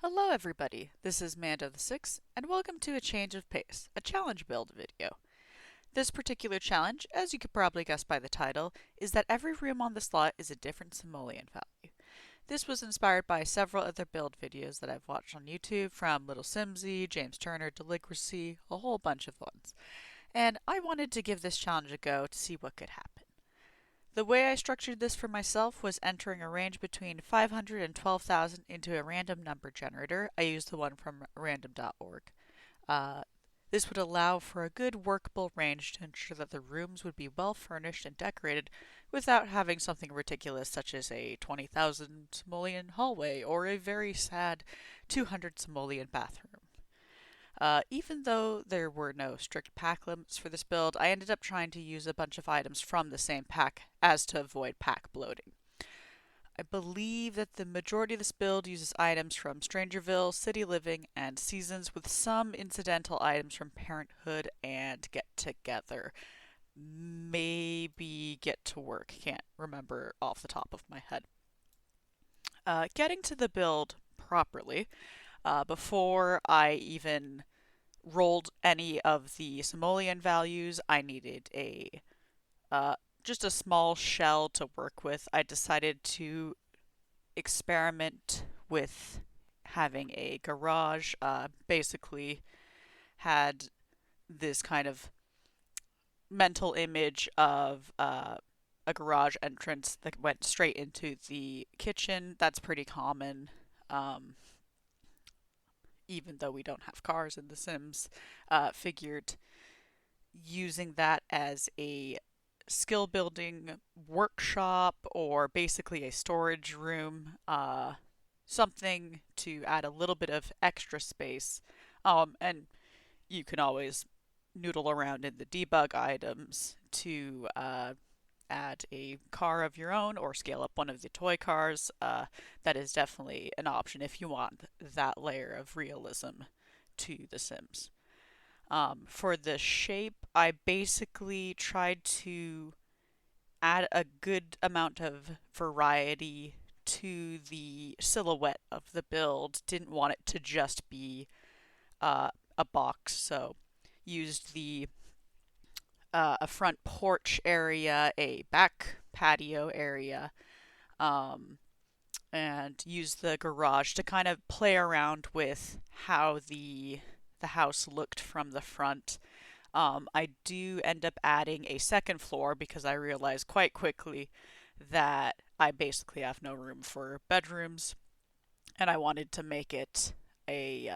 Hello everybody, this is Mando the Sixth, and welcome to A Change of Pace, a challenge build video. This particular challenge, as you could probably guess by the title, is that every room on the slot is a different simoleon value. This was inspired by several other build videos that I've watched on YouTube from Little Simsy, James Turner, Deligracy, a whole bunch of ones. And I wanted to give this challenge a go to see what could happen. The way I structured this for myself was entering a range between 500 and 12,000 into a random number generator. I used the one from random.org. Uh, this would allow for a good workable range to ensure that the rooms would be well furnished and decorated without having something ridiculous such as a 20,000 simoleon hallway or a very sad 200 simoleon bathroom. Even though there were no strict pack limits for this build, I ended up trying to use a bunch of items from the same pack as to avoid pack bloating. I believe that the majority of this build uses items from Strangerville, City Living, and Seasons, with some incidental items from Parenthood and Get Together. Maybe Get to Work, can't remember off the top of my head. Getting to the build properly, before I even rolled any of the simoleon values, I needed a just a small shell to work with. I decided to experiment with having a garage. Basically, had this kind of mental image of a garage entrance that went straight into the kitchen. That's pretty common. Um, even though we don't have cars in The Sims, figured using that as a skill building workshop or basically a storage room, something to add a little bit of extra space. And you can always noodle around in the debug items to add a car of your own or scale up one of the toy cars. That is definitely an option if you want that layer of realism to The Sims. For the shape, I basically tried to add a good amount of variety to the silhouette of the build. Didn't want it to just be a box, so used the a front porch area, a back patio area, um, and use the garage to kind of play around with how the house looked from the front. I do end up adding a second floor because I realized quite quickly that I basically have no room for bedrooms, and I wanted to make it a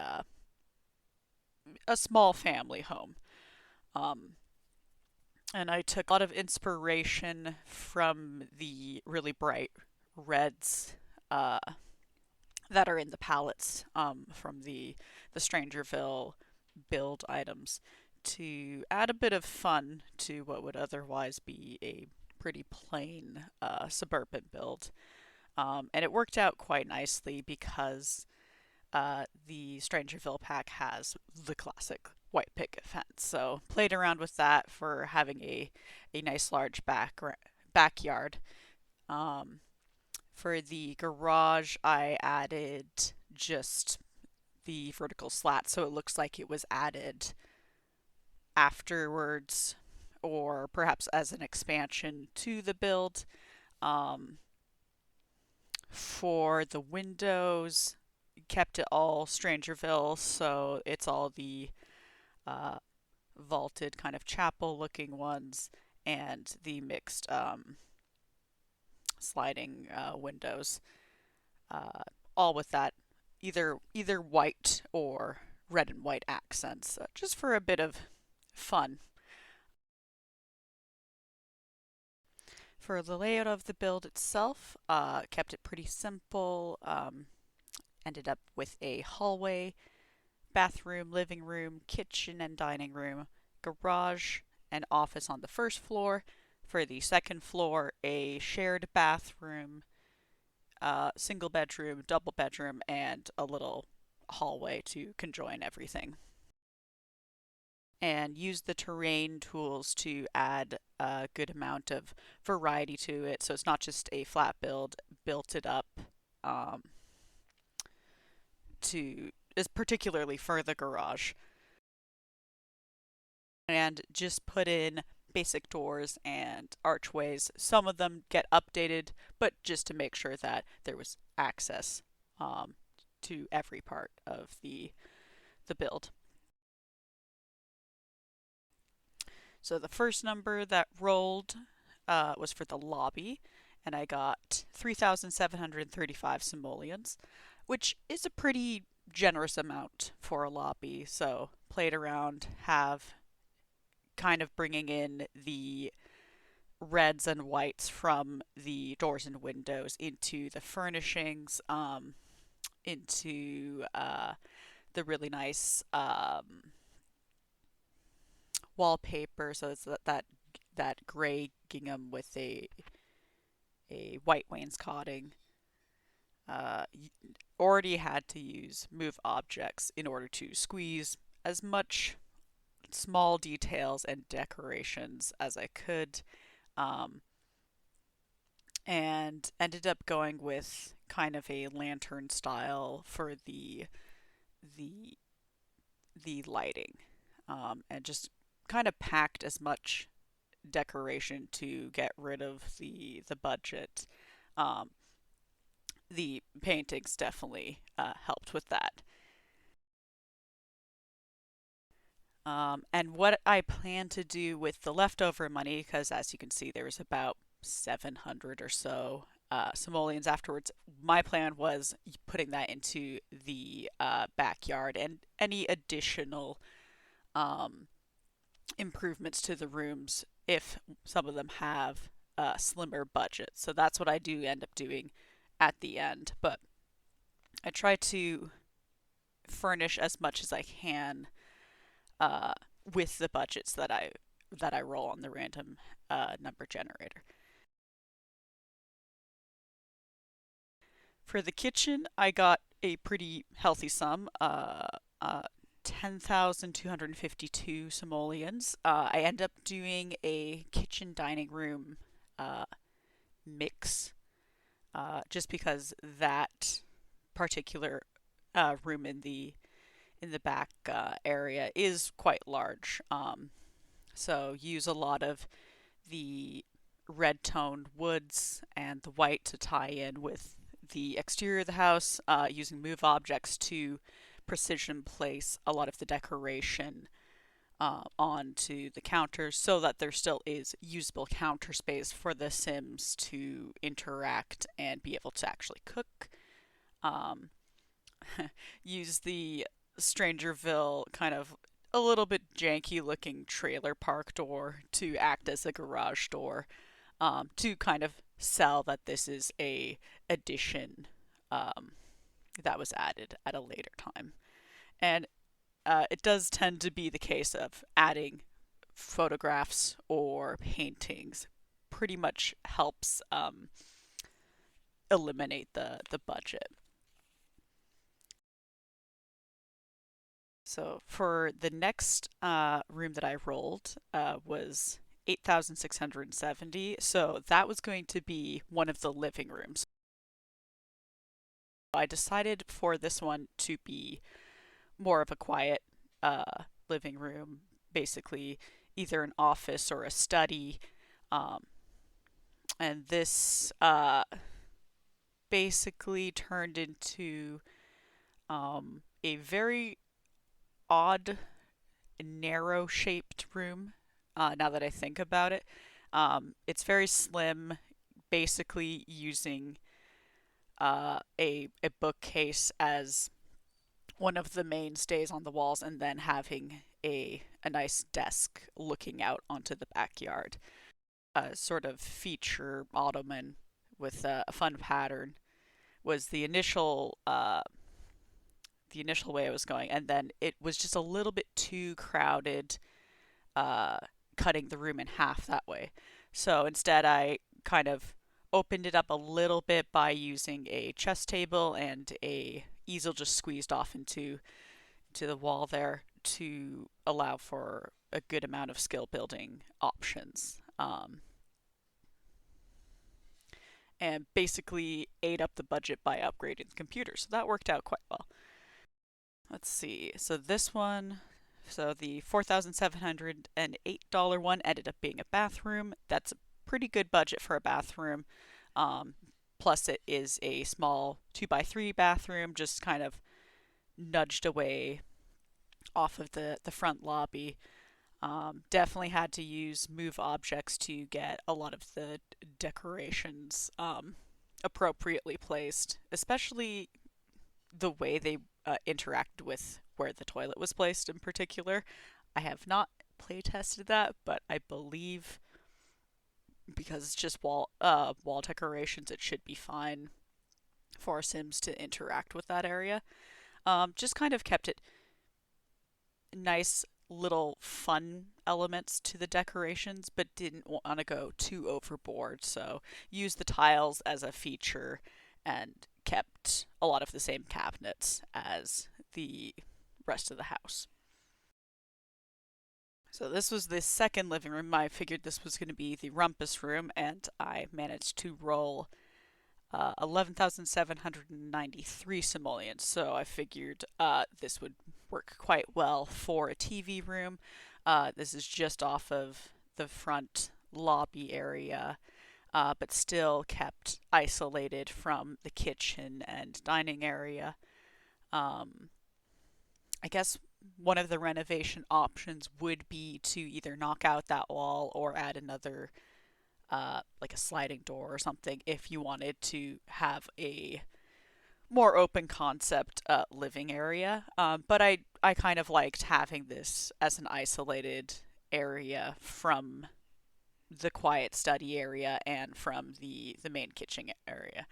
small family home. Um, and I took a lot of inspiration from the really bright reds uh, that are in the palettes from the Strangerville build items to add a bit of fun to what would otherwise be a pretty plain suburban build. And it worked out quite nicely because the Strangerville pack has the classic white picket fence. So played around with that for having a nice large backyard. Um, for the garage, I added just the vertical slat so it looks like it was added afterwards or perhaps as an expansion to the build. Um, for the windows, kept it all Strangerville, so it's all the uh, vaulted kind of chapel looking ones and the mixed sliding windows, uh, all with that either white or red and white accents, just for a bit of fun. For the layout of the build itself, kept it pretty simple. Ended up with a hallway, bathroom, living room, kitchen and dining room, garage, and office on the first floor. For the second floor, a shared bathroom, single bedroom, double bedroom, and a little hallway to conjoin everything. And use the terrain tools to add a good amount of variety to it. So it's not just a flat build, built it up um, is particularly for the garage, and just put in basic doors and archways. Some of them get updated, but just to make sure that there was access um, to every part of the build. So the first number that rolled was for the lobby, and I got 3,735 simoleons, which is a pretty generous amount for a lobby. So played around, have kind of bringing in the reds and whites from the doors and windows into the furnishings, into the really nice wallpaper. So it's that gray gingham with a white wainscoting. Already had to use move objects in order to squeeze as much small details and decorations as I could, um, and ended up going with kind of a lantern style for the the lighting, and just kind of packed as much decoration to get rid of the budget. Um, the paintings definitely helped with that. And what I plan to do with the leftover money, because as you can see, there was about 700 or so simoleons afterwards. My plan was putting that into the backyard, and any additional um, improvements to the rooms if some of them have a slimmer budget. So that's what I do end up doing at the end. But I try to furnish as much as I can uh, with the budgets that I roll on the random number generator. For the kitchen, I got a pretty healthy sum. 10,252 simoleons. I end up doing a kitchen dining room mix, just because that particular room in the back area is quite large. So use a lot of the red toned woods and the white to tie in with the exterior of the house, using move objects to precision place a lot of the decoration onto the counters so that there still is usable counter space for the Sims to interact and be able to actually cook. Um, use the Strangerville kind of a little bit janky looking trailer park door to act as a garage door, to kind of sell that this is a addition um, that was added at a later time. And it does tend to be the case of adding photographs or paintings pretty much helps eliminate the budget. So for the next room that I rolled was 8,670. So that was going to be one of the living rooms. I decided for this one to be more of a quiet living room, basically either an office or a study. Um, and this basically turned into a very odd, narrow shaped room, now that I think about it. It's very slim, basically using a bookcase as one of the mainstays on the walls, and then having a nice desk looking out onto the backyard. A sort of feature ottoman with a fun pattern was the initial way I was going, and then it was just a little bit too crowded, uh, cutting the room in half that way. So instead, I kind of opened it up a little bit by using a chess table and a easel just squeezed off into the wall there to allow for a good amount of skill building options. And basically ate up the budget by upgrading the computer. So that worked out quite well. let's see. So this one, so the $4,708 one ended up being a bathroom. That's a pretty good budget for a bathroom. Um, Plus, it is a small 2x3 bathroom, just kind of nudged away off of the front lobby. Definitely had to use move objects to get a lot of the decorations appropriately placed, especially the way they interact with where the toilet was placed in particular. I have not play tested that, but I believe because it's just wall decorations, it should be fine for Sims to interact with that area. Just kind of kept it nice little fun elements to the decorations, but didn't want to go too overboard. So used the tiles as a feature and kept a lot of the same cabinets as the rest of the house. So this was the second living room. I figured this was going to be the Rumpus Room, and I managed to roll 11,793 simoleons. So I figured this would work quite well for a TV room. This is just off of the front lobby area, but still kept isolated from the kitchen and dining area. I guess one of the renovation options would be to either knock out that wall or add another, like a sliding door or something, if you wanted to have a more open concept living area. But I kind of liked having this as an isolated area from the quiet study area and from the main kitchen area.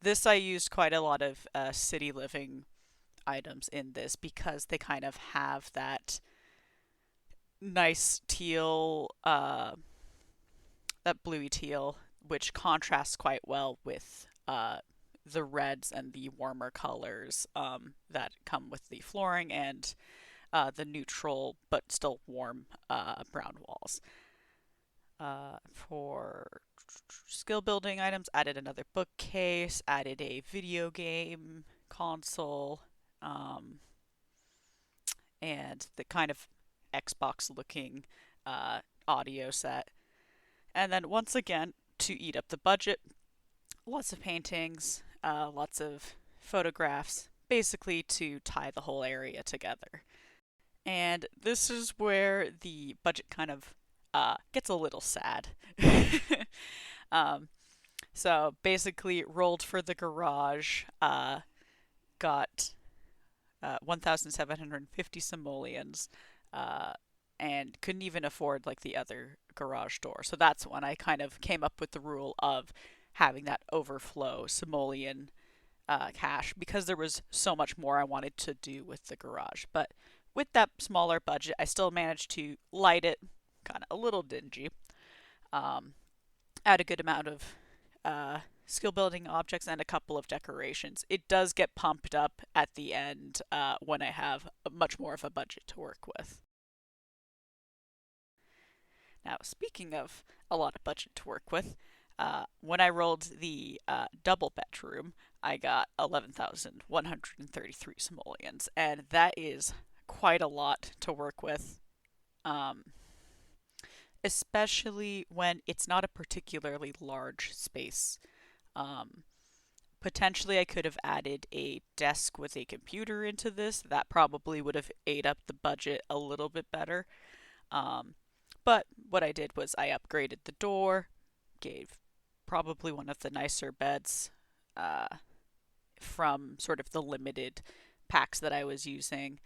This I used quite a lot of city living items in this because they kind of have that nice teal, that bluey teal, which contrasts quite well with the reds and the warmer colors that come with the flooring and the neutral but still warm brown walls. For skill building items, added another bookcase, added a video game console, and the kind of Xbox looking audio set. And then once again, to eat up the budget, lots of paintings, lots of photographs, basically to tie the whole area together. And this is where the budget kind of gets a little sad. um, so basically, rolled for the garage, got 1,750 simoleons, and couldn't even afford like the other garage door. So that's when I kind of came up with the rule of having that overflow simoleon cash because there was so much more I wanted to do with the garage. But with that smaller budget, I still managed to light it, kind of a little dingy. Add a good amount of skill building objects and a couple of decorations. It does get pumped up at the end when I have much more of a budget to work with. Now, speaking of a lot of budget to work with, when I rolled the double bedroom, I got 11,133 simoleons, and that is quite a lot to work with, especially when it's not a particularly large space. Potentially, I could have added a desk with a computer into this. That probably would have ate up the budget a little bit better. But what I did was I upgraded the door, gave probably one of the nicer beds from sort of the limited packs that I was using,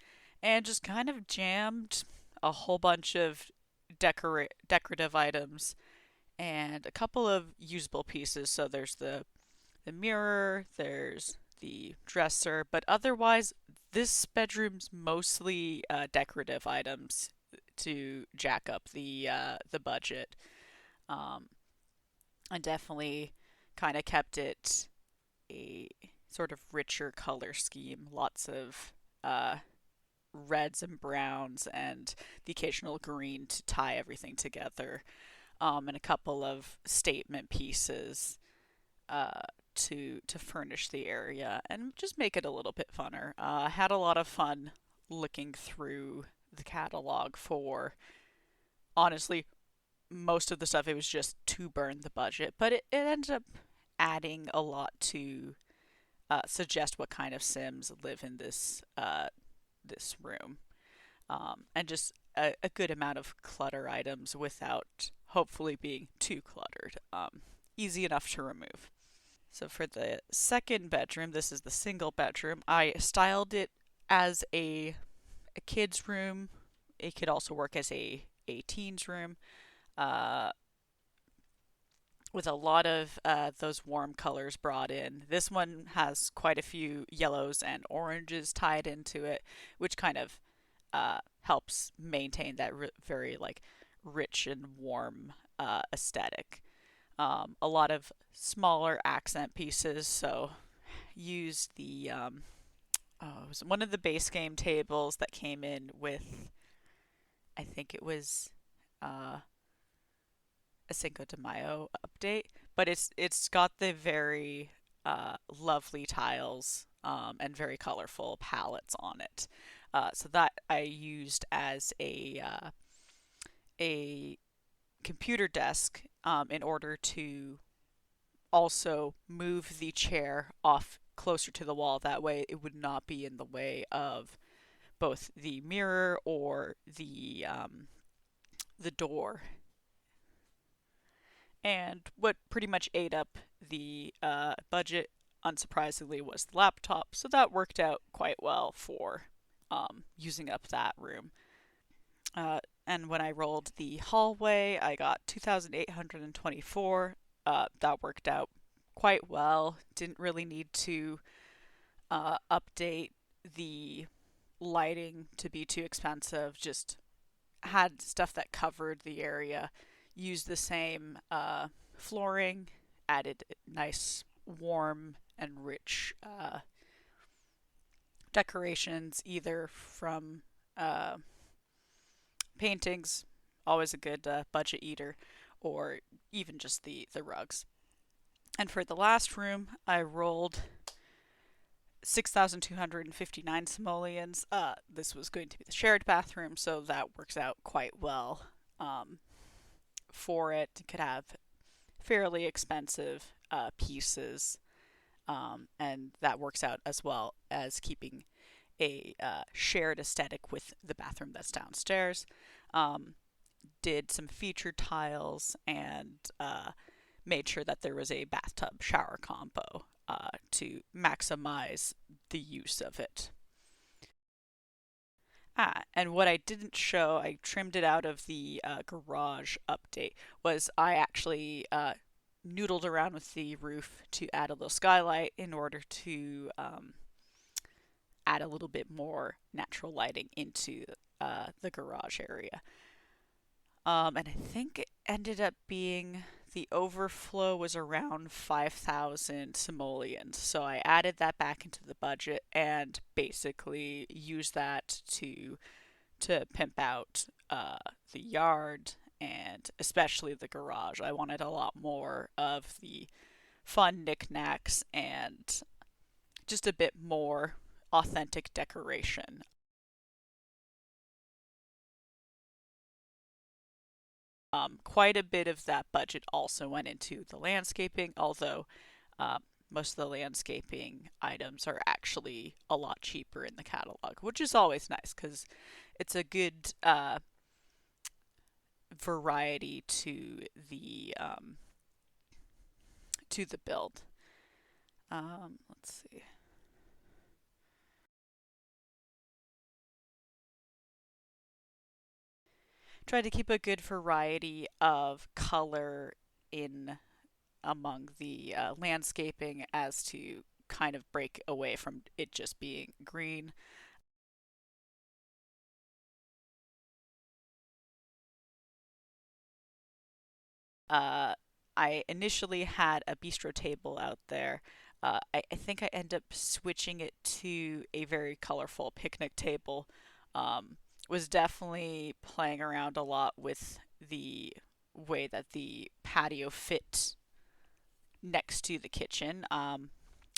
and just kind of jammed a whole bunch of decorative items and a couple of usable pieces. So there's the mirror, there's the dresser, but otherwise this bedroom's mostly decorative items to jack up the budget. I definitely kind of kept it a sort of richer color scheme. Lots of reds and browns and the occasional green to tie everything together. And a couple of statement pieces to furnish the area and just make it a little bit funner. I had a lot of fun looking through the catalog for, honestly, most of the stuff. It was just to burn the budget, but it ended up adding a lot to suggest what kind of Sims live in this room, and just a good amount of clutter items without hopefully being too cluttered. Easy enough to remove. So for the second bedroom, this is the single bedroom. I styled it as a kid's room. It could also work as a teen's room, uh, with a lot of those warm colors brought in. This one has quite a few yellows and oranges tied into it, which kind of helps maintain that very like rich and warm aesthetic. A lot of smaller accent pieces, so use the it was one of the base game tables that came in with, I think it was uh, a Cinco de Mayo update, but it's got the very lovely tiles, and very colorful palettes on it. So that I used as a computer desk, in order to also move the chair off closer to the wall. That way, it would not be in the way of both the mirror or the door. And what pretty much ate up the budget, unsurprisingly, was the laptop. So that worked out quite well for using up that room. And when I rolled the hallway, I got 2,824. That worked out quite well. Didn't really need to update the lighting to be too expensive. Just had stuff that covered the area. Used the same flooring. Added nice, warm, and rich decorations, either from paintings, always a good budget eater, or even just the rugs. And for the last room, I rolled 6,259 simoleons. This was going to be the shared bathroom, so that works out quite well for it. It could have fairly expensive pieces, and that works out as well as keeping a shared aesthetic with the bathroom that's downstairs. Um, did some featured tiles and made sure that there was a bathtub shower combo to maximize the use of it. And what I didn't show, I trimmed it out of the garage update, was I actually noodled around with the roof to add a little skylight in order to add a little bit more natural lighting into the garage area. And I think it ended up being the overflow was around 5,000 simoleons. So I added that back into the budget and basically used that to pimp out the yard and especially the garage. I wanted a lot more of the fun knickknacks and just a bit more authentic decoration. Quite a bit of that budget also went into the landscaping, although uh, most of the landscaping items are actually a lot cheaper in the catalog, which is always nice because it's a good variety to the build. Let's see. Try to keep a good variety of color in among the landscaping as to kind of break away from it just being green. Uh, I initially had a bistro table out there. I think I end up switching it to a very colorful picnic table. Was definitely playing around a lot with the way that the patio fit next to the kitchen. I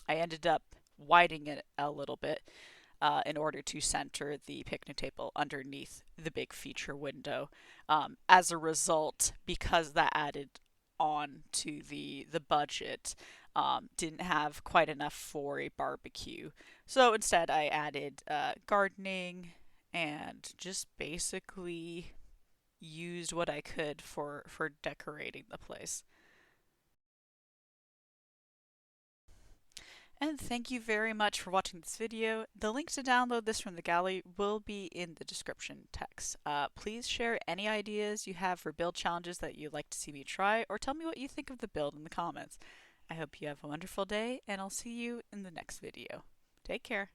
ended up widening it a little bit in order to center the picnic table underneath the big feature window. As a result, because that added on to the budget, didn't have quite enough for a barbecue. So instead, I added gardening and just basically used what I could for decorating the place. And thank you very much for watching this video. The link to download this from the gallery will be in the description text. Please share any ideas you have for build challenges that you'd like to see me try, or tell me what you think of the build in the comments. I hope you have a wonderful day, and I'll see you in the next video. Take care.